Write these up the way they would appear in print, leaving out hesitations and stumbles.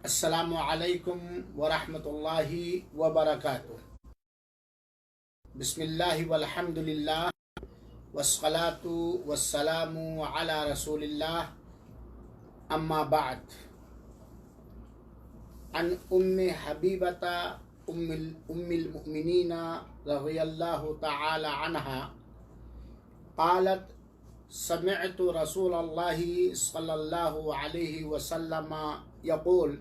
السلام علیکم ورحمۃ اللہ وبرکاتہ۔ بسم اللہ والحمد للہ والصلاة والسلام علی رسول اللہ، اما بعد۔ عن ام حبیبۃ ام المؤمنین رضی اللہ تعالی عنہا قالت سمعت رسول اللہ صلی اللہ علیہ وسلم یقول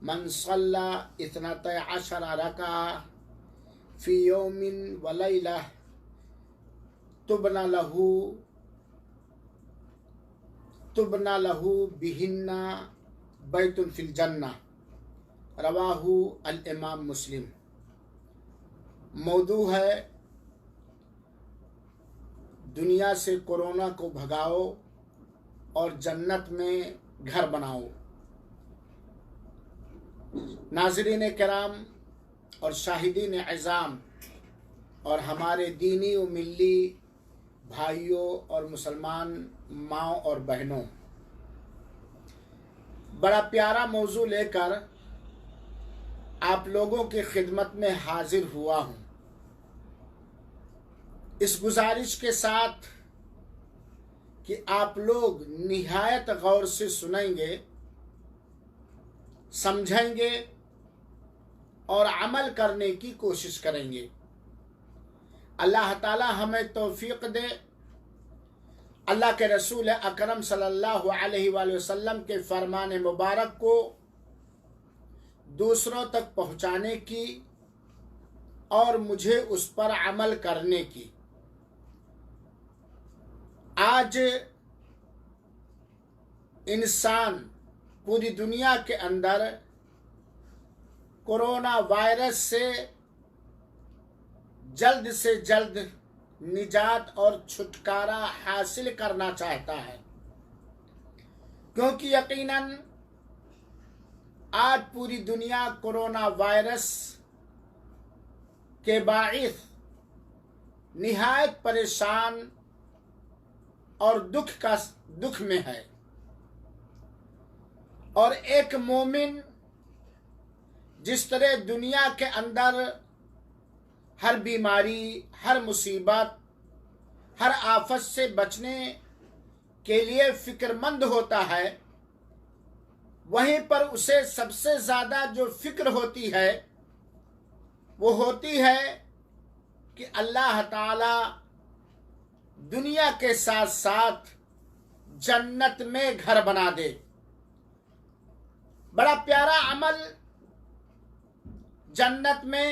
من صلى 12 ركعة في يوم وليلة تبنى له بهن بیت فی الجنہ، رواہ الامام مسلم۔ موضوع ہے دنیا سے کورونا کو بھگاؤ اور جنت میں گھر بناؤ۔ ناظرین کرام اور شاہدین عظام اور ہمارے دینی و ملی بھائیوں اور مسلمان ماؤں اور بہنوں، بڑا پیارا موضوع لے کر آپ لوگوں کی خدمت میں حاضر ہوا ہوں، اس گزارش کے ساتھ کہ آپ لوگ نہایت غور سے سنیں گے، سمجھیں گے اور عمل کرنے کی کوشش کریں گے۔ اللہ تعالی ہمیں توفیق دے، اللہ کے رسول اکرم صلی اللہ علیہ وآلہ وسلم کے فرمان مبارک کو دوسروں تک پہنچانے کی اور مجھے اس پر عمل کرنے کی۔ آج انسان پوری دنیا کے اندر کورونا وائرس سے جلد نجات اور چھٹکارا حاصل کرنا چاہتا ہے، کیونکہ یقیناً آج پوری دنیا کورونا وائرس کے باعث نہایت پریشان اور دکھ میں ہے، اور ایک مومن جس طرح دنیا کے اندر ہر بیماری، ہر مصیبت، ہر آفت سے بچنے کے لیے فکر مند ہوتا ہے، وہیں پر اسے سب سے زیادہ جو فکر ہوتی ہے وہ ہوتی ہے کہ اللہ تعالی دنیا کے ساتھ ساتھ جنت میں گھر بنا دے۔ بڑا پیارا عمل جنت میں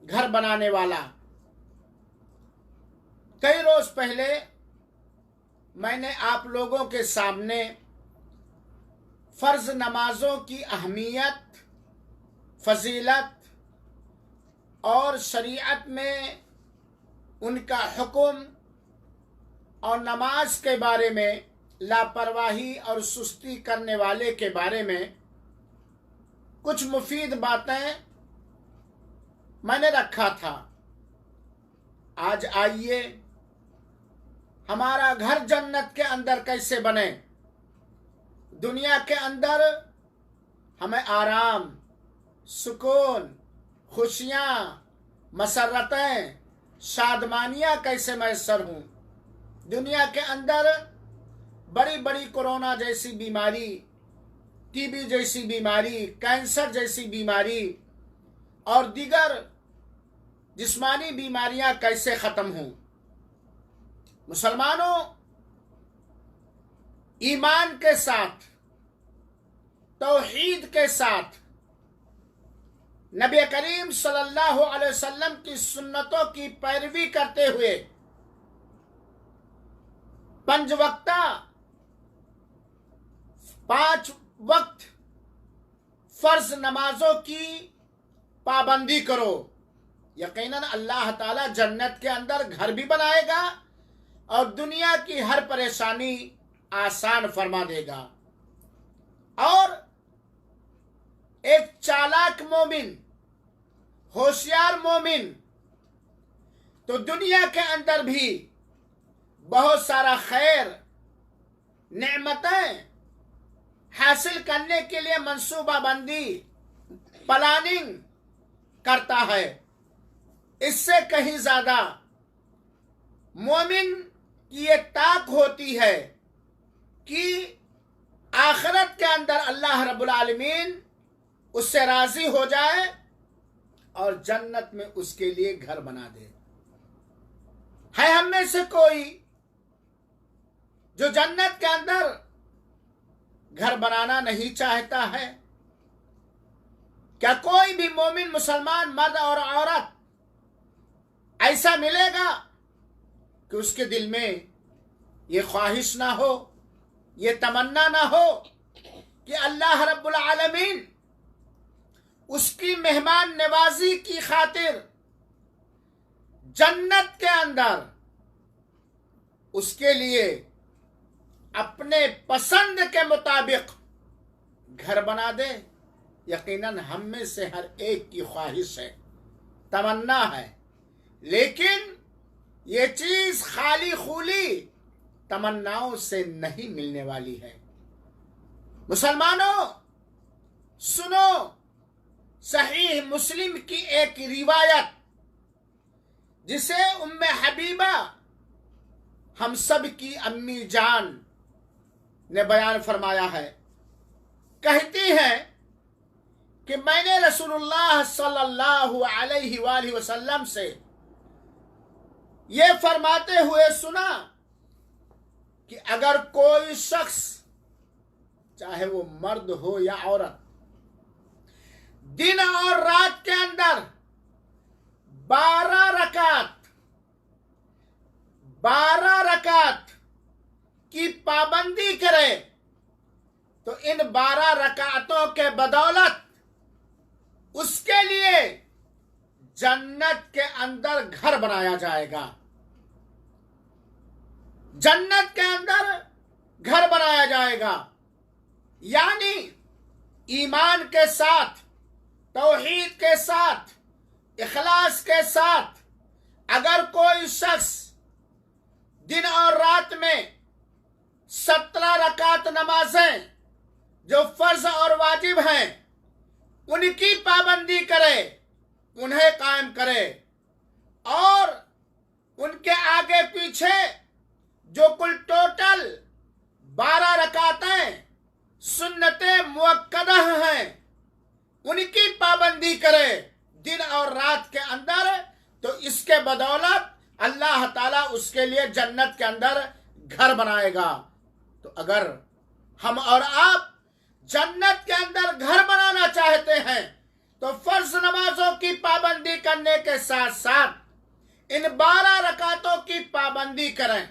گھر بنانے والا۔ کئی روز پہلے میں نے آپ لوگوں کے سامنے فرض نمازوں کی اہمیت، فضیلت اور شریعت میں ان کا حکم اور نماز کے بارے میں لاپرواہی اور سستی کرنے والے کے بارے میں کچھ مفید باتیں میں نے رکھا تھا۔ آج آئیے ہمارا گھر جنت کے اندر کیسے بنے، دنیا کے اندر ہمیں آرام، سکون، خوشیاں، مسرتیں، شادمانیاں کیسے میسر ہوں۔ دنیا کے اندر بڑی بڑی کورونا جیسی بیماری، ٹی بی جیسی بیماری، کینسر جیسی بیماری اور دیگر جسمانی بیماریاں کیسے ختم ہوں۔ مسلمانوں، ایمان کے ساتھ، توحید کے ساتھ، نبی کریم صلی اللہ علیہ وسلم کی سنتوں کی پیروی کرتے ہوئے 5 وقت فرض نمازوں کی پابندی کرو۔ یقیناً اللہ تعالی جنت کے اندر گھر بھی بنائے گا اور دنیا کی ہر پریشانی آسان فرما دے گا۔ اور ایک چالاک مومن، ہوشیار مومن تو دنیا کے اندر بھی بہت سارا خیر، نعمتیں حاصل کرنے کے لیے منصوبہ بندی پلاننگ کرتا ہے، اس سے کہیں زیادہ مومن کی یہ طاقت ہوتی ہے کہ آخرت کے اندر اللہ رب العالمین اس سے راضی ہو جائے اور جنت میں اس کے لیے گھر بنا دے۔ ہے ہم میں سے کوئی جو جنت کے اندر گھر بنانا نہیں چاہتا ہے؟ کیا کوئی بھی مومن مسلمان مرد اور عورت ایسا ملے گا کہ اس کے دل میں یہ خواہش نہ ہو، یہ تمنا نہ ہو کہ اللہ رب العالمین اس کی مہمان نوازی کی خاطر جنت کے اندر اس کے لیے اپنے پسند کے مطابق گھر بنا دے؟ یقیناً ہم میں سے ہر ایک کی خواہش ہے، تمنا ہے، لیکن یہ چیز خالی خولی تمناؤں سے نہیں ملنے والی ہے۔ مسلمانوں سنو، صحیح مسلم کی ایک روایت جسے ام حبیبہ ہم سب کی امی جان نے بیان فرمایا ہے، کہتی ہیں کہ میں نے رسول اللہ صلی اللہ علیہ وآلہ وسلم سے یہ فرماتے ہوئے سنا کہ اگر کوئی شخص چاہے وہ مرد ہو یا عورت دن اور رات کے اندر 12 رکعت کی پابندی کرے تو ان 12 رکعتوں کے بدولت اس کے لیے جنت کے اندر گھر بنایا جائے گا۔ جنت کے اندر گھر بنایا جائے گا، یعنی ایمان کے ساتھ، توحید کے ساتھ، اخلاص کے ساتھ اگر کوئی شخص دن اور رات میں 17 رکعت نمازیں جو فرض اور واجب ہیں ان کی پابندی کرے، انہیں قائم کرے، اور ان کے آگے پیچھے جو کل ٹوٹل 12 رکعتیں سنت مؤکدہ ہیں ان کی پابندی کرے دن اور رات کے اندر، تو اس کے بدولت اللہ تعالیٰ اس کے لیے جنت کے اندر گھر بنائے گا۔ تو اگر ہم اور آپ جنت کے اندر گھر بنانا چاہتے ہیں تو فرض نمازوں کی پابندی کرنے کے ساتھ ساتھ ان 12 رکعتوں کی پابندی کریں،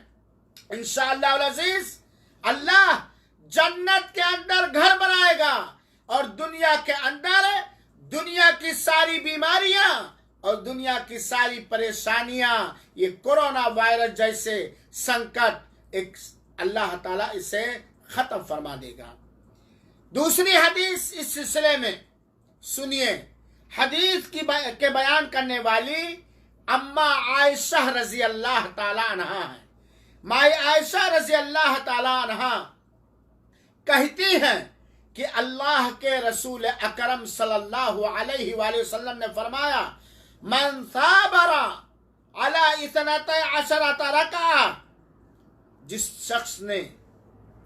انشاءاللہ العزیز اللہ جنت کے اندر گھر بنائے گا، اور دنیا کے اندر دنیا کی ساری بیماریاں اور دنیا کی ساری پریشانیاں، یہ کورونا وائرس جیسے سنکٹ اللہ تعالیٰ اسے ختم فرما دے گا۔ دوسری حدیث اس سلسلے میں سنیے، حدیث کے بیان کرنے والی اما عائشہ رضی اللہ تعالی عنہ ہیں۔ مائی عائشہ رضی اللہ تعالی عنہ کہتی ہیں کہ اللہ کے رسول اکرم صلی اللہ علیہ وآلہ وسلم نے فرمایا، من صابر علی 12 رکعہ، جس شخص نے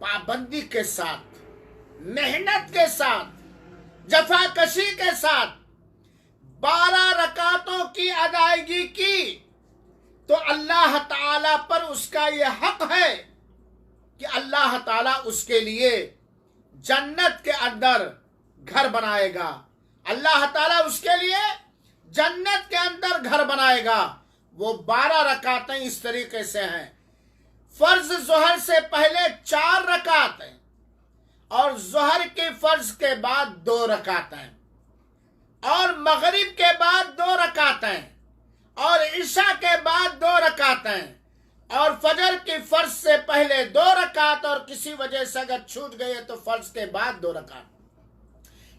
پابندی کے ساتھ، محنت کے ساتھ، جفاکشی کے ساتھ 12 رکعتوں کی ادائیگی کی، تو اللہ تعالیٰ پر اس کا یہ حق ہے کہ اللہ تعالیٰ اس کے لیے جنت کے اندر گھر بنائے گا۔ اللہ تعالیٰ اس کے لیے جنت کے اندر گھر بنائے گا۔ وہ 12 رکعتیں اس طریقے سے ہیں، فرض ظہر سے پہلے 4 رکعتیں، اور ظہر کی فرض کے بعد 2 رکعتیں، اور مغرب کے بعد 2 رکعتیں، اور عشاء کے بعد 2 رکعتیں، اور فجر کی فرض سے پہلے 2 رکعت، اور کسی وجہ سے اگر چھوٹ گئے تو فرض کے بعد 2 رکعت،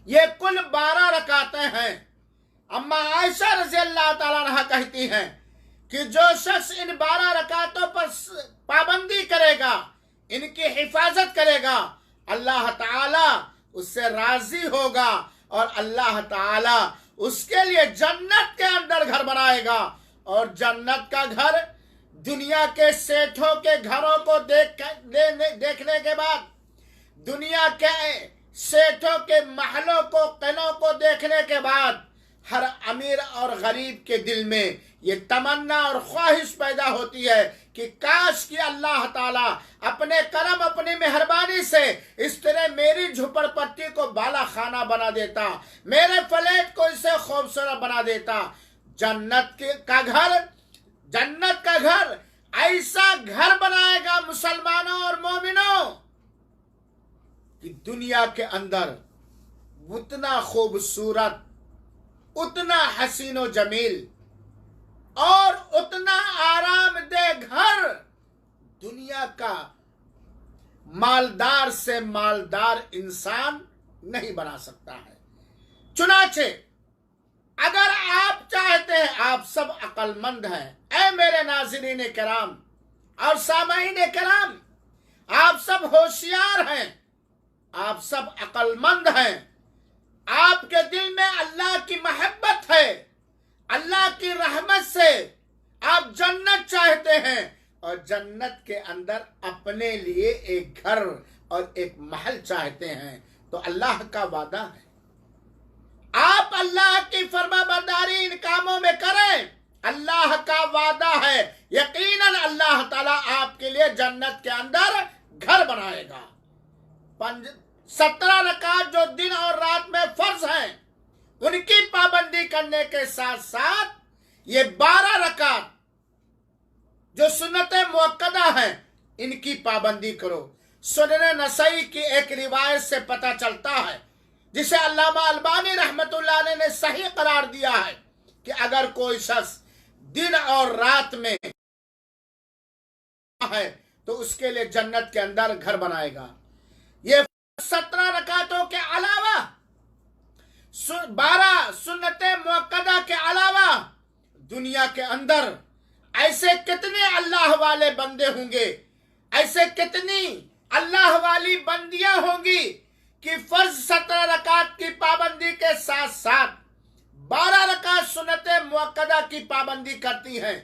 یہ کل 12 رکعتیں ہیں۔ اما عائشہ رضی اللہ تعالیٰ عنہ کہتی ہیں کہ جو شخص ان 12 رکعتوں پر پابندی کرے گا، ان کی حفاظت کرے گا، اللہ تعالی اس سے راضی ہوگا اور اللہ تعالی اس کے لیے جنت کے اندر گھر بنائے گا. اور جنت کا گھر دنیا کے سیٹھوں کے گھروں کو دیکھنے کے بعد، دنیا کے سیٹھوں کے محلوں کو، قلعوں کو دیکھنے کے بعد ہر امیر اور غریب کے دل میں یہ تمنا اور خواہش پیدا ہوتی ہے کہ کاش کہ اللہ تعالیٰ اپنے کرم، اپنی مہربانی سے اس طرح میری جھپڑ پٹی کو بالا خانہ بنا دیتا، میرے فلیٹ کو اسے خوبصورت بنا دیتا. جنت کا گھر ایسا گھر بنائے گا مسلمانوں اور مومنوں کہ دنیا کے اندر اتنا خوبصورت، اتنا حسین و جمیل اور اتنا آرام دہ گھر دنیا کا مالدار سے مالدار انسان نہیں بنا سکتا ہے. چنانچہ اگر آپ چاہتے ہیں، آپ سب عقل مند ہیں، اے میرے ناظرین کرام اور سامعین کرام، آپ سب ہوشیار ہیں، آپ سب عقل مند ہیں، آپ کے دل میں اللہ کی محبت ہے، اللہ کی رحمت سے آپ جنت چاہتے ہیں اور جنت کے اندر اپنے لیے ایک گھر اور ایک محل چاہتے ہیں، تو اللہ کا وعدہ ہے آپ اللہ کی فرما برداری ان کاموں میں کریں. اللہ کا وعدہ ہے یقیناً اللہ تعالیٰ آپ کے لیے جنت کے اندر گھر بنائے گا. 17 رکعت جو دن اور رات میں فرض ہیں ان کی پابندی کرنے کے ساتھ ساتھ یہ 12 رکعت جو سنت مؤکدہ ہیں ان کی پابندی کرو. سنن نسائی کی ایک روایت سے پتہ چلتا ہے، جسے علامہ البانی رحمت اللہ علیہ نے صحیح قرار دیا ہے، کہ اگر کوئی شخص دن اور رات میں ہے تو اس کے لیے جنت کے اندر گھر بنائے گا. یہ 17 رکعتوں کے علاوہ 12 سنت مؤکدہ کے علاوہ دنیا کے اندر ایسے کتنے اللہ والے بندے ہوں گے، ایسے کتنی اللہ والی بندیاں ہوں گی کہ فرض 17 رکعت کی پابندی کے ساتھ ساتھ 12 رکعت سنت مؤکدہ کی پابندی کرتی ہیں،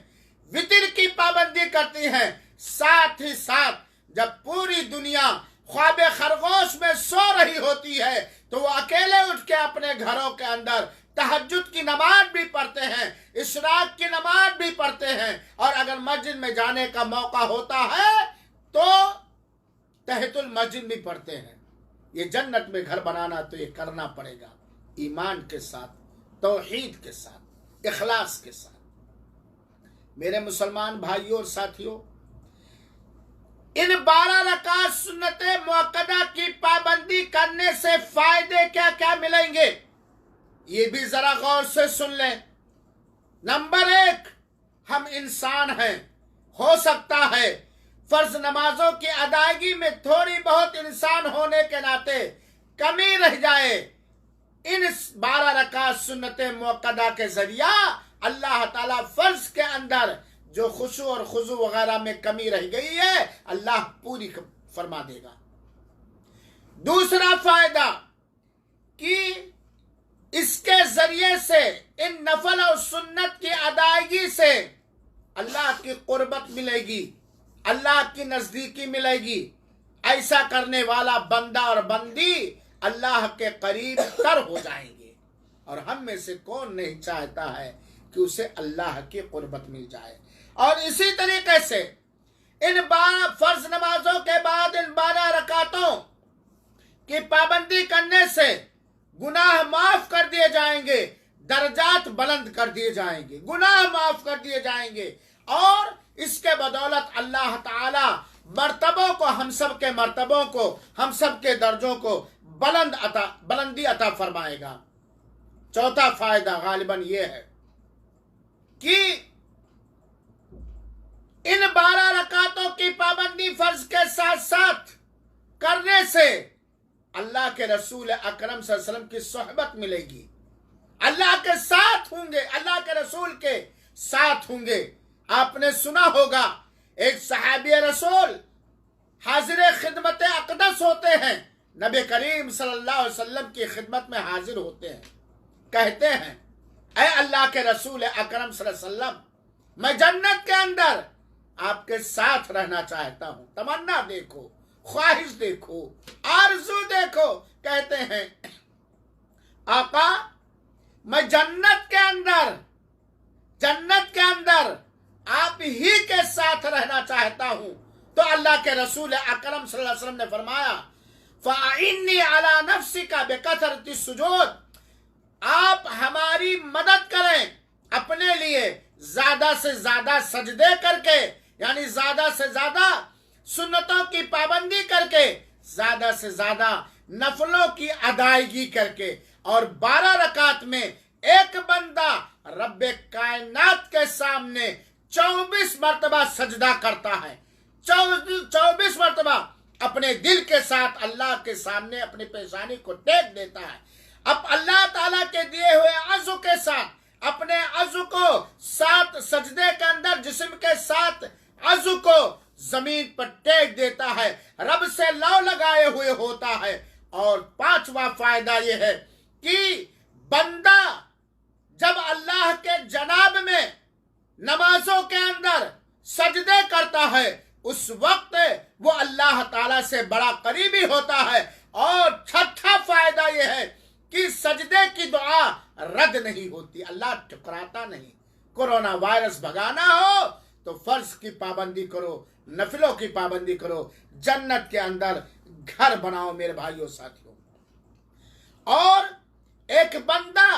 وتر کی پابندی کرتی ہیں. ساتھ ہی ساتھ جب پوری دنیا خواب خرگوش میں سو رہی ہوتی ہے تو وہ اکیلے اٹھ کے اپنے گھروں کے اندر تہجد کی نماز بھی پڑھتے ہیں، اشراق کی نماز بھی پڑھتے ہیں، اور اگر مسجد میں جانے کا موقع ہوتا ہے تو تحیۃ المسجد بھی پڑھتے ہیں. یہ جنت میں گھر بنانا تو یہ کرنا پڑے گا ایمان کے ساتھ، توحید کے ساتھ، اخلاص کے ساتھ. میرے مسلمان بھائیوں اور ساتھیوں، ان 12 رکعت سنت مؤکدہ کی پابندی کرنے سے فائدے کیا کیا ملیں گے یہ بھی ذرا غور سے سن لیں. نمبر 1، ہم انسان ہیں، ہو سکتا ہے فرض نمازوں کی ادائیگی میں تھوڑی بہت انسان ہونے کے ناطے کمی رہ جائے. ان 12 رکعت سنت مؤکدہ کے ذریعہ اللہ تعالیٰ فرض کے اندر جو خشوع اور خضوع وغیرہ میں کمی رہ گئی ہے اللہ پوری فرما دے گا. دوسرا فائدہ کہ اس کے ذریعے سے ان نفل اور سنت کی ادائیگی سے اللہ کی قربت ملے گی، اللہ کی نزدیکی ملے گی. ایسا کرنے والا بندہ اور بندی اللہ کے قریب تر ہو جائیں گے، اور ہم میں سے کون نہیں چاہتا ہے کہ اسے اللہ کی قربت مل جائے. اور اسی طریقے سے ان 12 فرض نمازوں کے بعد ان 12 رکعتوں کی پابندی کرنے سے گناہ معاف کر دیے جائیں گے، درجات بلند کر دیے جائیں گے، گناہ معاف کر دیے جائیں گے، اور اس کے بدولت اللہ تعالی مرتبوں کو، ہم سب کے مرتبوں کو، ہم سب کے درجوں کو بلندی عطا فرمائے گا. چوتھا فائدہ غالباً یہ ہے کہ ان 12 رکعتوں کی پابندی فرض کے ساتھ ساتھ کرنے سے اللہ کے رسول اکرم صلی اللہ علیہ وسلم کی صحبت ملے گی، اللہ کے ساتھ ہوں گے، اللہ کے رسول کے ساتھ ہوں گے. آپ نے سنا ہوگا ایک صحابی رسول حاضر خدمت اقدس ہوتے ہیں، نبی کریم صلی اللہ علیہ وسلم کی خدمت میں حاضر ہوتے ہیں، کہتے ہیں اے اللہ کے رسول اکرم صلی اللہ علیہ وسلم، میں جنت کے اندر آپ کے ساتھ رہنا چاہتا ہوں۔ تمنا دیکھو، خواہش دیکھو، آرزو دیکھو۔ کہتے ہیں آقا میں جنت کے اندر آپ ہی کے ساتھ رہنا چاہتا ہوں۔ تو اللہ کے رسول اکرم صلی اللہ علیہ وسلم نے فرمایا فَإِنِّي عَلَى نَفْسِكَ بِكَثْرَةِ السُّجُودِ، آپ ہماری مدد کریں اپنے لیے زیادہ سے زیادہ سجدے کر کے، یعنی زیادہ سے زیادہ سنتوں کی پابندی کر کے، زیادہ سے زیادہ نفلوں کی ادائیگی کر کے، اور 12 رکعت میں ایک بندہ رب کائنات کے سامنے 24 مرتبہ سجدہ کرتا ہے، 24 مرتبہ اپنے دل کے ساتھ اللہ کے سامنے اپنی پیشانی کو ٹیک دیتا ہے۔ اب اللہ تعالیٰ کے دیے ہوئے عضو کے ساتھ اپنے عضو کو 7 سجدے کے اندر جسم کے 7 عضو کو زمین پر ٹیک دیتا ہے، رب سے لو لگائے ہوئے ہوتا ہے۔ اور 5واں فائدہ یہ ہے کہ بندہ جب اللہ کے جناب میں نمازوں کے اندر سجدے کرتا ہے، اس وقت وہ اللہ تعالیٰ سے بڑا قریبی ہوتا ہے۔ اور 6واں فائدہ یہ ہے کہ سجدے کی دعا رد نہیں ہوتی، اللہ ٹھکراتا نہیں۔ کورونا وائرس بھگانا ہو تو فرض کی پابندی کرو، نفلوں کی پابندی کرو، جنت کے اندر گھر بناؤ میرے بھائیوں ساتھیوں۔ اور ایک بندہ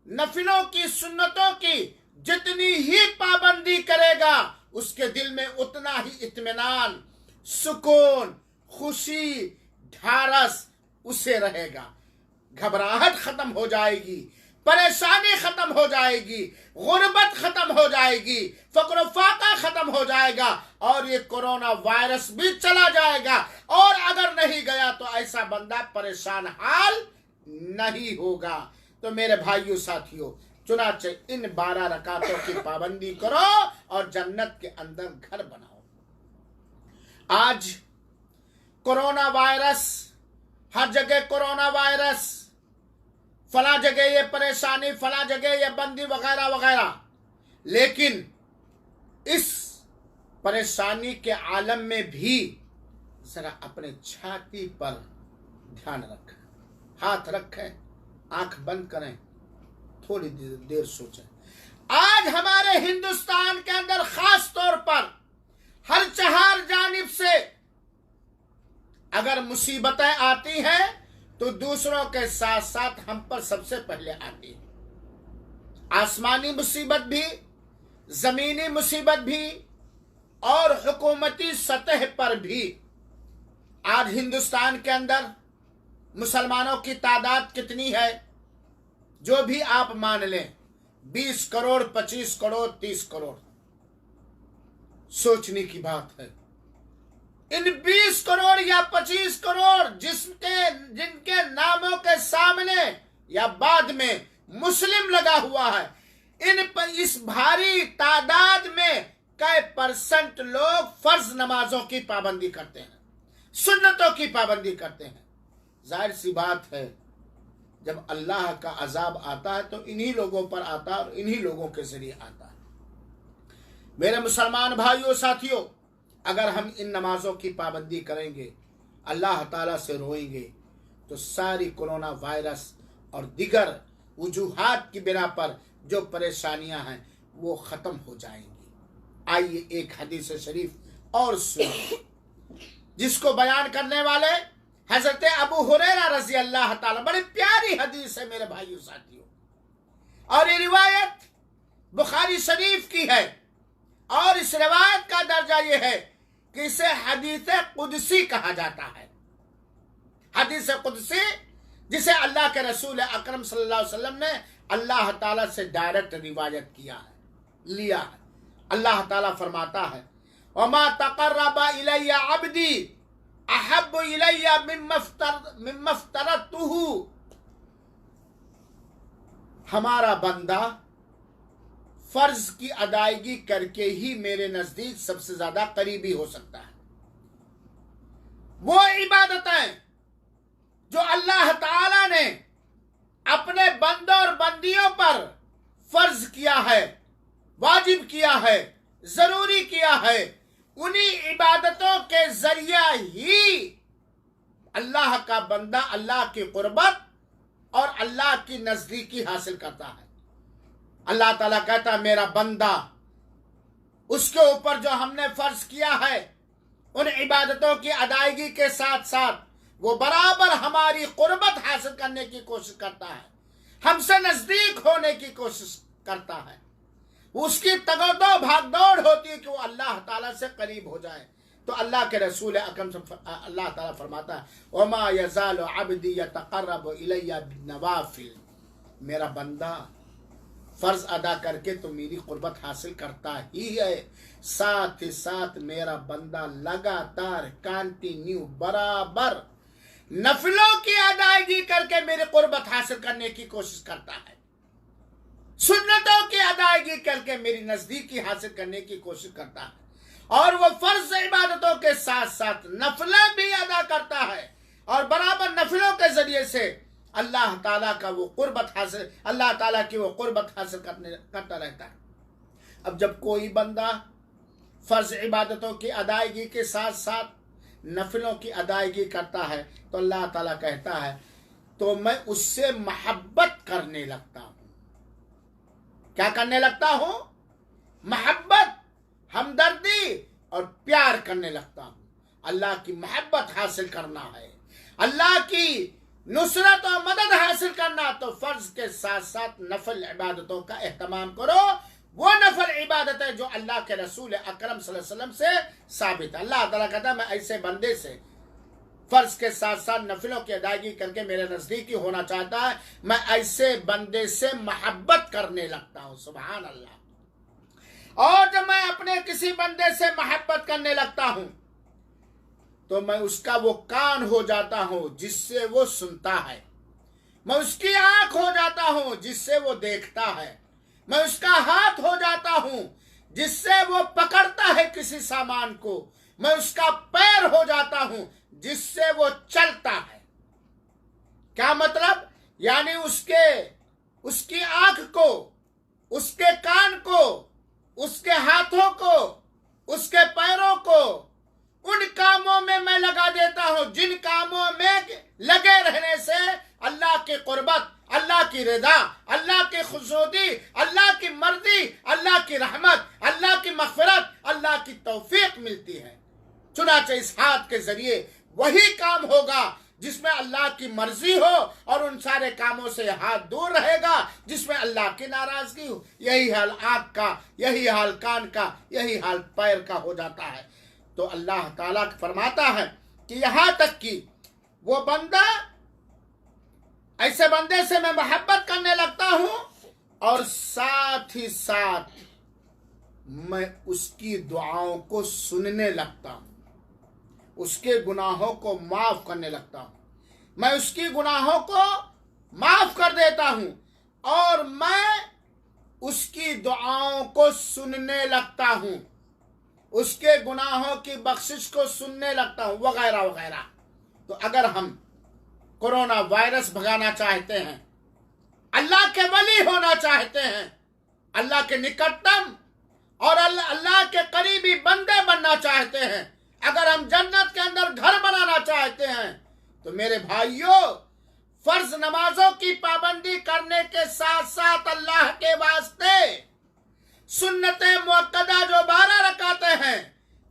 نفلوں کی، سنتوں کی جتنی ہی پابندی کرے گا، اس کے دل میں اتنا ہی اطمینان، سکون، خوشی، ڈھارس اسے رہے گا۔ گھبراہٹ ختم ہو جائے گی، پریشانی ختم ہو جائے گی، غربت ختم ہو جائے گی، فقر و فاقہ ختم ہو جائے گا، اور یہ کورونا وائرس بھی چلا جائے گا۔ اور اگر نہیں گیا تو ایسا بندہ پریشان حال نہیں ہوگا۔ تو میرے بھائیوں ساتھیوں، چنانچہ ان 12 رکعتوں کی پابندی کرو اور جنت کے اندر گھر بناؤ۔ آج کورونا وائرس، ہر جگہ کورونا وائرس، فلاں جگہ یہ پریشانی، فلاں جگہ یہ بندی وغیرہ وغیرہ، لیکن اس پریشانی کے عالم میں بھی ذرا اپنے چھاتی پر دھیان رکھیں، ہاتھ رکھیں، آنکھ بند کریں، تھوڑی دیر سوچیں۔ آج ہمارے ہندوستان کے اندر خاص طور پر ہر 4 جانب سے اگر مصیبتیں آتی ہیں تو دوسروں کے ساتھ ساتھ ہم پر سب سے پہلے آتی ہے۔ آسمانی مصیبت بھی، زمینی مصیبت بھی، اور حکومتی سطح پر بھی۔ آج ہندوستان کے اندر مسلمانوں کی تعداد کتنی ہے؟ جو بھی آپ مان لیں، 20 کروڑ، 25 کروڑ، 30 کروڑ، سوچنے کی بات ہے۔ ان 20 کروڑ یا 25 کروڑ جن کے ناموں کے سامنے یا بعد میں مسلم لگا ہوا ہے، اس بھاری تعداد میں کئی % لوگ فرض نمازوں کی پابندی کرتے ہیں، سنتوں کی پابندی کرتے ہیں۔ ظاہر سی بات ہے جب اللہ کا عذاب آتا ہے تو انہی لوگوں پر آتا ہے اور انہی لوگوں کے ذریعے آتا ہے۔ میرے مسلمان بھائیوں ساتھیوں، اگر ہم ان نمازوں کی پابندی کریں گے، اللہ تعالیٰ سے روئیں گے، تو ساری کورونا وائرس اور دیگر وجوہات کی بنا پر جو پریشانیاں ہیں وہ ختم ہو جائیں گی۔ آئیے ایک حدیث شریف اور سنیں، جس کو بیان کرنے والے حضرت ابو ہریرہ رضی اللہ تعالیٰ، بڑی پیاری حدیث ہے میرے بھائیوں ساتھیوں، اور یہ روایت بخاری شریف کی ہے، اور اس روایت کا درجہ یہ ہے کہ اسے حدیث قدسی کہا جاتا ہے۔ حدیث قدسی جسے اللہ کے رسول اکرم صلی اللہ علیہ وسلم نے اللہ تعالیٰ سے ڈائریکٹ روایت کیا ہے، لیا ہے۔ اللہ تعالیٰ فرماتا ہے وَمَا تَقَرَّبَ إِلَيَّ عَبْدِي احب الی مما افترضتہ، ہمارا بندہ فرض کی ادائیگی کر کے ہی میرے نزدیک سب سے زیادہ قریبی ہو سکتا ہے۔ وہ عبادتیں جو اللہ تعالی نے اپنے بندوں اور بندیوں پر فرض کیا ہے، واجب کیا ہے، ضروری کیا ہے، انہی عبادتوں کے ذریعہ ہی اللہ کا بندہ اللہ کی قربت اور اللہ کی نزدیکی حاصل کرتا ہے۔ اللہ تعالیٰ کہتا ہے میرا بندہ، اس کے اوپر جو ہم نے فرض کیا ہے ان عبادتوں کی ادائیگی کے ساتھ ساتھ وہ برابر ہماری قربت حاصل کرنے کی کوشش کرتا ہے، ہم سے نزدیک ہونے کی کوشش کرتا ہے۔ اس کی تگودو بھاگ دوڑ ہوتی ہے کہ وہ اللہ تعالیٰ سے قریب ہو جائے۔ تو اللہ کے رسول اکرم اللہ تعالیٰ فرماتا ہے وَمَا يَزَالُ عَبْدِي يَتَقَرَّبُ إِلَيَّ بِالنَّوَافِلِ، میرا بندہ فرض ادا کر کے تو میری قربت حاصل کرتا ہی ہے، ساتھ ہی ساتھ میرا بندہ لگاتار کنٹینیو برابر نفلوں کی ادائیگی کر کے میری قربت حاصل کرنے کی کوشش کرتا ہے، سنتوں کی ادائیگی کر کے میری نزدیکی حاصل کرنے کی کوشش کرتا ہے، اور وہ فرض عبادتوں کے ساتھ ساتھ نفلیں بھی ادا کرتا ہے، اور برابر نفلوں کے ذریعے سے اللہ تعالیٰ کا وہ قربت حاصل، اللہ تعالیٰ کی وہ قربت حاصل کرتا رہتا ہے۔ اب جب کوئی بندہ فرض عبادتوں کی ادائیگی کے ساتھ ساتھ نفلوں کی ادائیگی کرتا ہے تو اللہ تعالیٰ کہتا ہے تو میں اس سے محبت کرنے لگتا ہوں۔ کیا کرنے لگتا ہوں؟ محبت، ہمدردی اور پیار کرنے لگتا ہوں۔ اللہ کی محبت حاصل کرنا ہے، اللہ کی نصرت و مدد حاصل کرنا، تو فرض کے ساتھ ساتھ نفل عبادتوں کا اہتمام کرو۔ وہ نفل عبادتیں جو اللہ کے رسول اکرم صلی اللہ علیہ وسلم سے ثابت ہے۔ اللہ تعالیٰ کہتا ہے میں ایسے بندے سے فرض کے ساتھ ساتھ نفلوں کی ادائیگی کر کے میرے نزدیکی ہونا چاہتا ہے، میں ایسے بندے سے محبت کرنے لگتا ہوں۔ سبحان اللہ۔ اور جب میں اپنے کسی بندے سے محبت کرنے لگتا ہوں تو میں اس کا وہ کان ہو جاتا ہوں جس سے وہ سنتا ہے، میں اس کی آنکھ ہو جاتا ہوں جس سے وہ دیکھتا ہے، میں اس کا ہاتھ ہو جاتا ہوں جس سے وہ پکڑتا ہے کسی سامان کو، میں اس کا پیر ہو جاتا ہوں جس سے وہ چلتا ہے۔ کیا مطلب؟ یعنی اس کی آنکھ کو، اس کے کان کو، اس کے ہاتھوں کو، اس کے پیروں کو ان کاموں میں میں لگا دیتا ہوں جن کاموں میں لگے رہنے سے اللہ کی قربت، اللہ کی رضا، اللہ کی خوشنودی، اللہ کی مرضی، اللہ کی رحمت، اللہ کی مغفرت، اللہ کی توفیق ملتی ہے۔ چنانچہ اس ہاتھ کے ذریعے وہی کام ہوگا جس میں اللہ کی مرضی ہو، اور ان سارے کاموں سے ہاتھ دور رہے گا جس میں اللہ کی ناراضگی ہو۔ یہی حال آنکھ کا، یہی حال کان کا، یہی حال پیر کا ہو جاتا ہے۔ تو اللہ تعالیٰ فرماتا ہے کہ یہاں تک کہ وہ بندہ، ایسے بندے سے میں محبت کرنے لگتا ہوں اور ساتھ ہی ساتھ میں اس کی دعاؤں کو سننے لگتا ہوں، اس کے گناہوں کو معاف کرنے لگتا ہوں، میں اس کی گناہوں کو معاف کر دیتا ہوں، اور میں اس کی دعاؤں کو سننے لگتا ہوں، اس کے گناہوں کی بخشش کو سننے لگتا ہوں، وغیرہ وغیرہ۔ تو اگر ہم کورونا وائرس بھگانا چاہتے ہیں، اللہ کے ولی ہونا چاہتے ہیں، اللہ کے نکٹتم اور اللہ کے قریبی بندے بننا چاہتے ہیں، اگر ہم جنت کے اندر گھر بنانا چاہتے ہیں، تو میرے بھائیوں فرض نمازوں کی پابندی کرنے کے ساتھ ساتھ اللہ کے واسطے سنت مؤکدہ جو 12 رکعتیں ہیں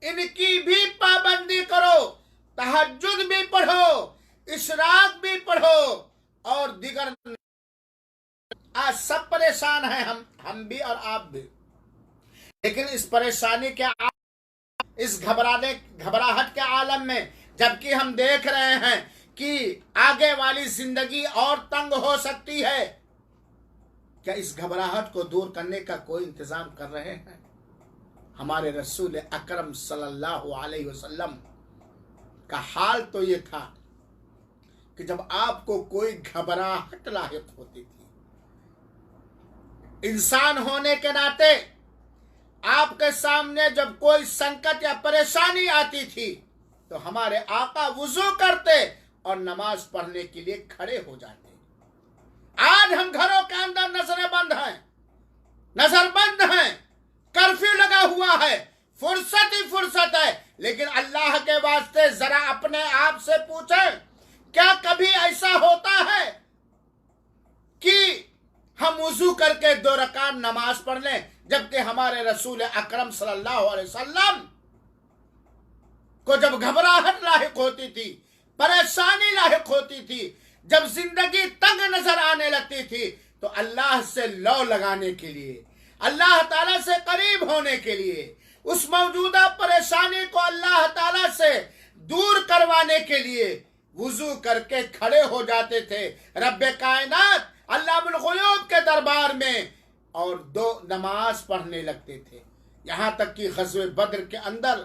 ان کی بھی پابندی کرو، تہجد بھی پڑھو، اشراق بھی پڑھو، اور دیگر۔ آج سب پریشان ہیں، ہم بھی اور آپ بھی، لیکن اس پریشانی کے اس گھبراہٹ کے عالم میں جبکہ ہم دیکھ رہے ہیں کہ آگے والی زندگی اور تنگ ہو سکتی ہے، کیا اس گھبراہٹ کو دور کرنے کا کوئی انتظام کر رہے ہیں؟ ہمارے رسول اکرم صلی اللہ علیہ وسلم کا حال تو یہ تھا کہ جب آپ کو کوئی گھبراہٹ لاحق ہوتی تھی، انسان ہونے کے ناطے آپ کے سامنے جب کوئی سنکٹ یا پریشانی آتی تھی تو ہمارے آقا وضو کرتے اور نماز پڑھنے کے لیے کھڑے ہو جاتے ہیں۔ آج ہم گھروں کے اندر نظریں بند ہیں، نظر بند ہیں، کرفیو لگا ہوا ہے، فرصت ہی فرصت ہے، لیکن اللہ کے واسطے ذرا اپنے آپ سے پوچھیں، کیا کبھی ایسا ہوتا ہے کہ ہم وضو کر کے 2 رکعت نماز پڑھ لیں، جبکہ ہمارے رسول اکرم صلی اللہ علیہ وسلم کو جب گھبراہٹ لاحق ہوتی تھی، پریشانی لاحق ہوتی تھی، جب زندگی تنگ نظر آنے لگتی تھی، تو اللہ سے لو لگانے کے لیے، اللہ تعالیٰ سے قریب ہونے کے لیے، اس موجودہ پریشانی کو اللہ تعالیٰ سے دور کروانے کے لیے وضو کر کے کھڑے ہو جاتے تھے رب کائنات علام الغیوب کے دربار میں، اور 2 نماز پڑھنے لگتے تھے۔ یہاں تک کہ غزوہ بدر کے اندر،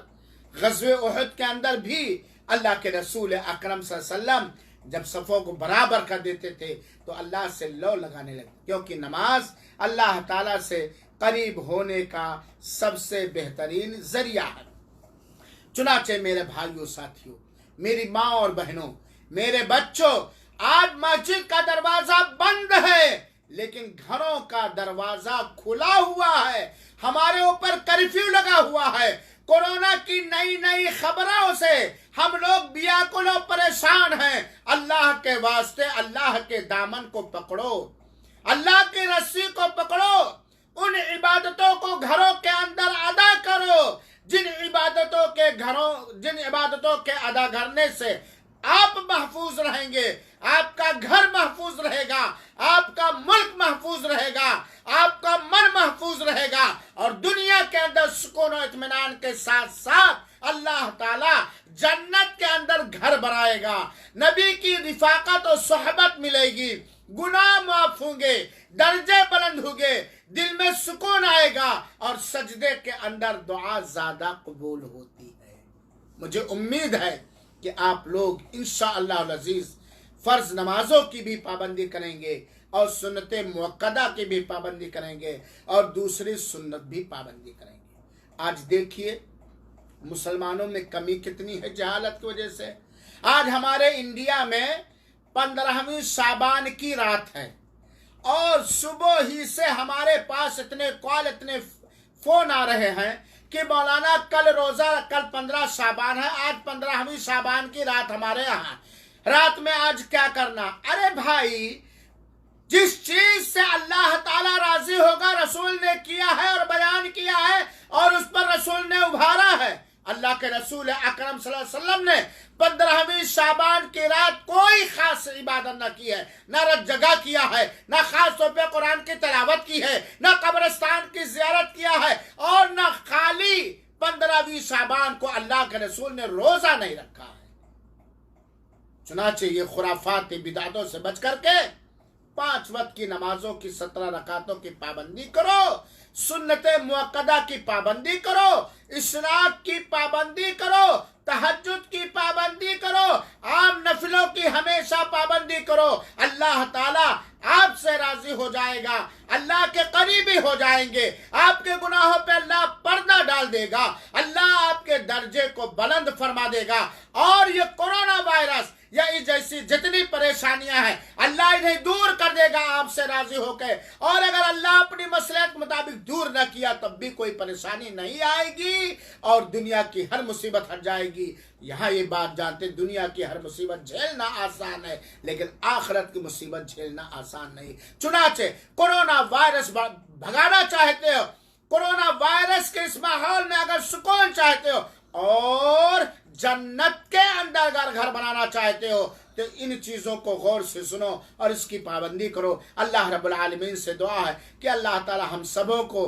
غزوہ احد کے اندر بھی اللہ کے رسول اکرم صلی اللہ علیہ وسلم جب صفوں کو برابر کر دیتے تھے تو اللہ سے لو لگانے لگتے، کیونکہ نماز اللہ تعالیٰ سے قریب ہونے کا سب سے بہترین ذریعہ ہے۔ چنانچہ میرے بھائیوں، ساتھیوں، میری ماں اور بہنوں، میرے بچوں، آج مسجد کا دروازہ بند ہے لیکن گھروں کا دروازہ کھلا ہوا ہے۔ ہمارے اوپر کرفیو لگا ہوا ہے، کورونا کی نئی خبروں سے ہم لوگ بیاکل و پریشان ہیں۔ اللہ کے واسطے اللہ کے دامن کو پکڑو، اللہ کی رسی کو پکڑو، ان عبادتوں کو گھروں کے اندر ادا کرو جن عبادتوں کے ادا کرنے سے آپ محفوظ رہیں گے، آپ کا گھر محفوظ رہے گا، آپ کا ملک محفوظ رہے گا، آپ کا من محفوظ رہے گا، اور دنیا کے اندر سکون و اطمینان کے ساتھ ساتھ اللہ تعالی جنت کے اندر گھر بنائے گا، نبی کی رفاقت و صحبت ملے گی، گناہ معاف ہوں گے، درجے بلند ہوں گے، دل میں سکون آئے گا، اور سجدے کے اندر دعا زیادہ قبول ہوتی ہے۔ مجھے امید ہے کہ آپ لوگ انشاءاللہ العزیز فرض نمازوں کی بھی پابندی کریں گے اور سنت موقدہ کی بھی پابندی کریں گے اور دوسری سنت بھی پابندی کریں گے۔ آج دیکھیے مسلمانوں میں کمی کتنی ہے جہالت کی وجہ سے۔ آج ہمارے انڈیا میں 15ویں شعبان کی رات ہے، اور صبح ہی سے ہمارے پاس اتنے کال، اتنے فون آ رہے ہیں کہ مولانا کل روزہ، کل 15 شعبان ہے، آج 15ویں شعبان کی رات ہمارے یہاں، رات میں آج کیا کرنا؟ ارے بھائی، جس چیز سے اللہ تعالیٰ راضی ہوگا رسول نے کیا ہے اور بیان کیا ہے اور اس پر رسول نے ابھارا ہے۔ اللہ کے رسول اکرم صلی اللہ علیہ وسلم نے 15ویں شعبان کی رات کوئی خاص عبادت نہ کی ہے، نہ رت جگہ کیا ہے، نہ خاص طور پہ قرآن کی تلاوت کی ہے، نہ قبرستان کی زیارت کیا ہے، اور نہ خالی 15ویں شعبان کو اللہ کے رسول نے روزہ نہیں رکھا ہے۔ چنانچہ یہ خرافات بدعتوں سے بچ کر کے 5 وقت کی نمازوں کی 17 رکعتوں کی پابندی کرو، سنت موقدہ کی پابندی کرو، اشراق کی پابندی کرو، تہجد کی پابندی کرو، عام نفلوں کی ہمیشہ پابندی کرو۔ اللہ تعالیٰ آپ سے راضی ہو جائے گا، اللہ کے قریبی ہو جائیں گے، آپ کے گناہوں پہ اللہ پردہ ڈال دے گا، اللہ آپ کے درجے کو بلند فرما دے گا، اور یہ کورونا وائرس یا اس جیسی جتنی پریشانیاں ہیں اللہ انہیں دور کر دے گا آپ سے راضی ہو کے، اور اگر اللہ اپنی مصلحت کے مطابق دور نہ کیا تب بھی کوئی پریشانی نہیں آئے گی، اور دنیا کی ہر مصیبت ہٹ جائے گی۔ یہاں یہ بات جانتے، دنیا کی ہر مصیبت جھیلنا آسان ہے لیکن آخرت کی مصیبت جھیلنا آسان نہیں۔ چنانچہ کورونا وائرس بھگانا چاہتے ہو، کورونا وائرس کے اس ماحول میں اگر سکون چاہتے ہو اور جنت کے اندر اگر گھر بنانا چاہتے ہو تو ان چیزوں کو غور سے سنو اور اس کی پابندی کرو۔ اللہ رب العالمین سے دعا ہے کہ اللہ تعالی ہم سبوں کو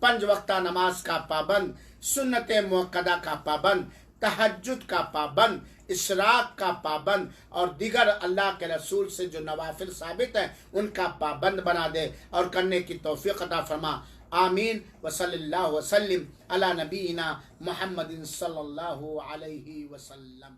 5 وقتہ نماز کا پابند، سنت موقدہ کا پابند، تہجد کا پابند، اشراق کا پابند، اور دیگر اللہ کے رسول سے جو نوافل ثابت ہیں ان کا پابند بنا دے اور کرنے کی توفیق عطا فرما۔ آمین وصلی اللہ وسلم علی نبینا محمد صلی اللہ علیہ وسلم۔